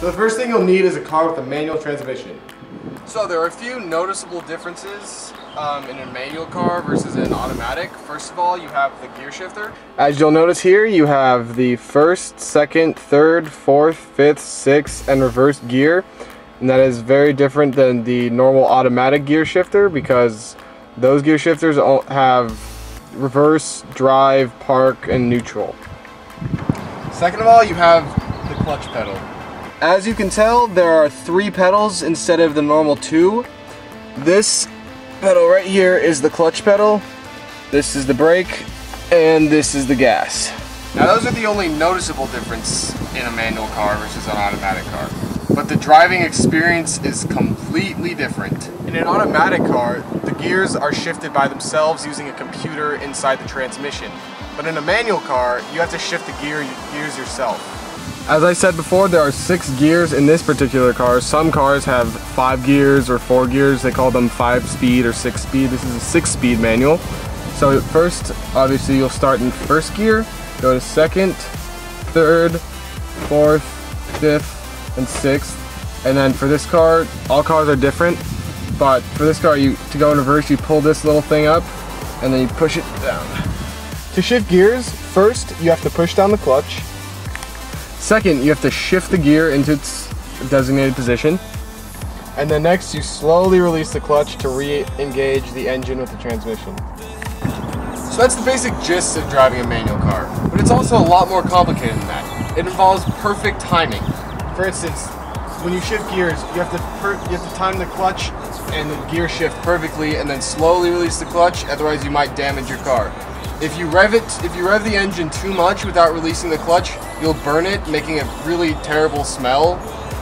So the first thing you'll need is a car with a manual transmission. So there are a few noticeable differences in a manual car versus an automatic. First of all, you have the gear shifter. As you'll notice here, you have the first, second, third, fourth, fifth, sixth, and reverse gear. And that is very different than the normal automatic gear shifter because those gear shifters all have reverse, drive, park, and neutral. Second of all, you have the clutch pedal. As you can tell, there are 3 pedals instead of the normal 2. This pedal right here is the clutch pedal, this is the brake, and this is the gas. Now those are the only noticeable difference in a manual car versus an automatic car. But the driving experience is completely different. In an automatic car, the gears are shifted by themselves using a computer inside the transmission. But in a manual car, you have to shift the gears yourself. As I said before, there are 6 gears in this particular car. Some cars have 5 gears or 4 gears. They call them 5-speed or 6-speed. This is a 6-speed manual. So first, obviously, you'll start in first gear, go to second, third, fourth, fifth, and sixth. And then for this car, all cars are different. But for this car, to go in reverse, you pull this little thing up, and then you push it down. To shift gears, first, you have to push down the clutch. Second, you have to shift the gear into its designated position. And then next, you slowly release the clutch to re-engage the engine with the transmission. So that's the basic gist of driving a manual car. But it's also a lot more complicated than that. It involves perfect timing. For instance, when you shift gears, you have to time the clutch and the gear shift perfectly and then slowly release the clutch, otherwise you might damage your car. If you rev the engine too much without releasing the clutch, you'll burn it, making a really terrible smell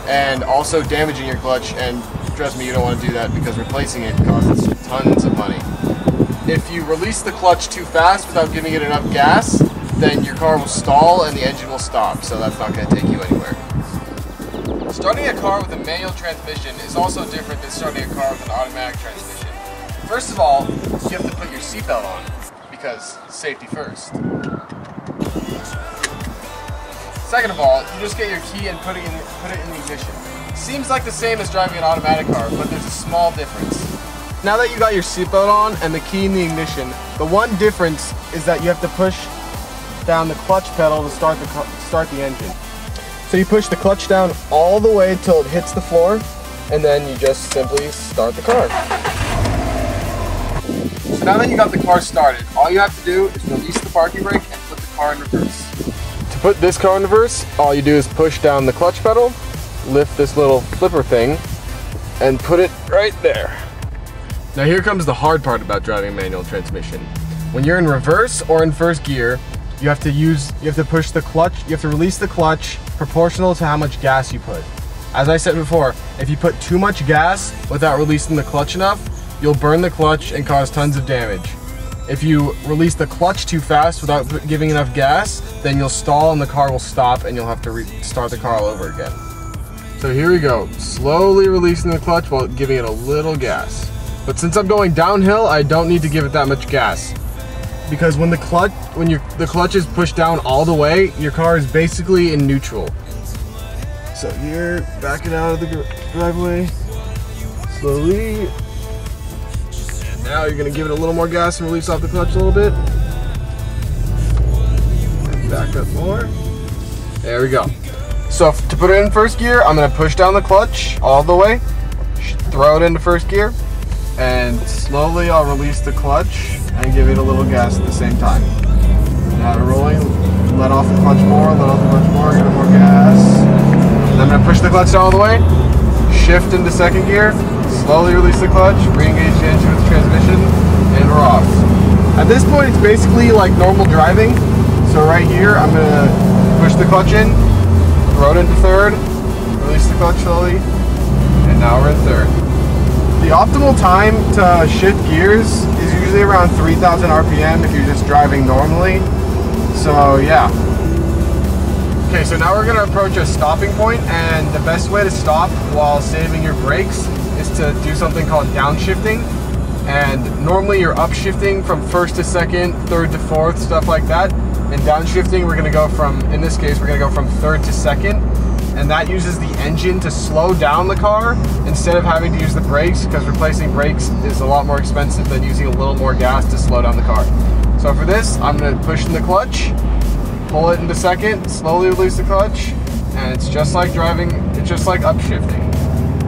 and also damaging your clutch, and trust me, you don't want to do that because replacing it costs tons of money. If you release the clutch too fast without giving it enough gas, then your car will stall and the engine will stop, so that's not going to take you anywhere. Starting a car with a manual transmission is also different than starting a car with an automatic transmission. First of all, you have to put your seatbelt on, because safety first. Second of all, you just get your key and put it in the ignition. Seems like the same as driving an automatic car, but there's a small difference. Now that you got your seatbelt on and the key in the ignition, the one difference is that you have to push down the clutch pedal to start the engine. So you push the clutch down all the way till it hits the floor, and then you just simply start the car. So now that you got the car started, all you have to do is release the parking brake and put the car in reverse. To put this car in reverse, all you do is push down the clutch pedal, lift this little flipper thing, and put it right there. Now here comes the hard part about driving a manual transmission. When you're in reverse or in first gear, you have to push the clutch, you have to release the clutch proportional to how much gas you put. As I said before, if you put too much gas without releasing the clutch enough, you'll burn the clutch and cause tons of damage. If you release the clutch too fast without giving enough gas, then you'll stall and the car will stop and you'll have to start the car all over again. So here we go, slowly releasing the clutch while giving it a little gas. But since I'm going downhill, I don't need to give it that much gas. Because when the clutch is pushed down all the way, your car is basically in neutral. So here, backing out of the driveway, slowly. And now you're gonna give it a little more gas and release off the clutch a little bit. And back up more. There we go. So to put it in first gear, I'm gonna push down the clutch all the way, throw it into first gear, and slowly I'll release the clutch and give it a little gas at the same time. Now we're rolling, let off the clutch more, give it more gas. And I'm gonna push the clutch down all the way, shift into second gear, slowly release the clutch, re-engage the engine with the transmission, and we're off. At this point, it's basically like normal driving. So right here, I'm gonna push the clutch in, throw it into third, release the clutch slowly, and now we're in third. The optimal time to shift gears is usually around 3,000 RPM if you're just driving normally. So yeah. Okay, so now we're gonna approach a stopping point, and the best way to stop while saving your brakes is to do something called downshifting. And normally you're upshifting from first to second, third to fourth, stuff like that. And downshifting, we're gonna go from, in this case, we're gonna go from third to second. and that uses the engine to slow down the car instead of having to use the brakes, because replacing brakes is a lot more expensive than using a little more gas to slow down the car. So for this, I'm going to push in the clutch, pull it into second, slowly release the clutch, and it's just like driving, it's just like upshifting.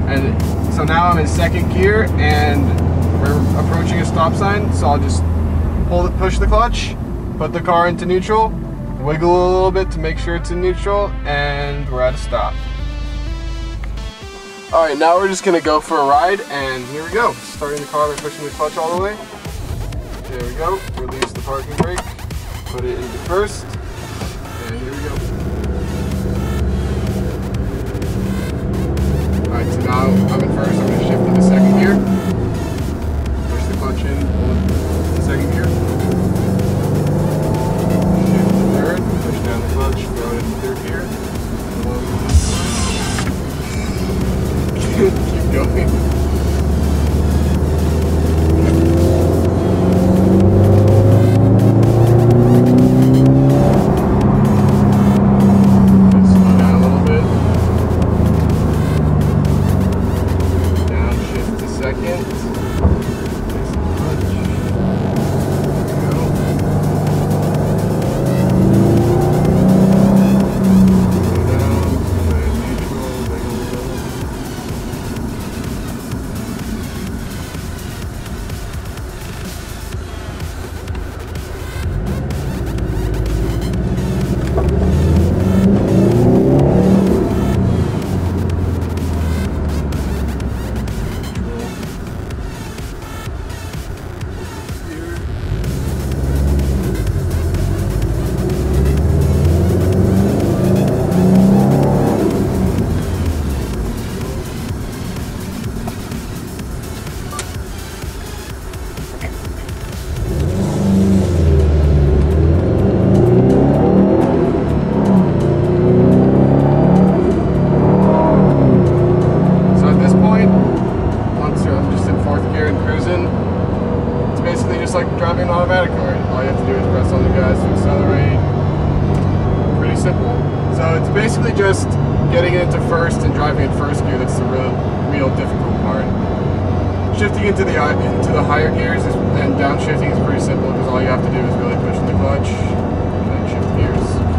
And so now I'm in second gear and we're approaching a stop sign, so I'll just push the clutch, put the car into neutral, wiggle a little bit to make sure it's in neutral, and we're at a stop. All right, now we're just gonna go for a ride, and here we go. Starting the car by pushing the clutch all the way. There we go, release the parking brake, put it into first, and here we go. All right, so now I'm in first, I'm gonna shift into second gear. Push the clutch in, pull it to second gear. Shift to third, push down the clutch, throw it into third gear. Keep going. Like driving an automatic car. All you have to do is press on the gas to accelerate. Pretty simple. So it's basically just getting into first and driving in first gear that's the real difficult part. Shifting into the higher gears and downshifting is pretty simple, because all you have to do is really push in the clutch and then shift gears.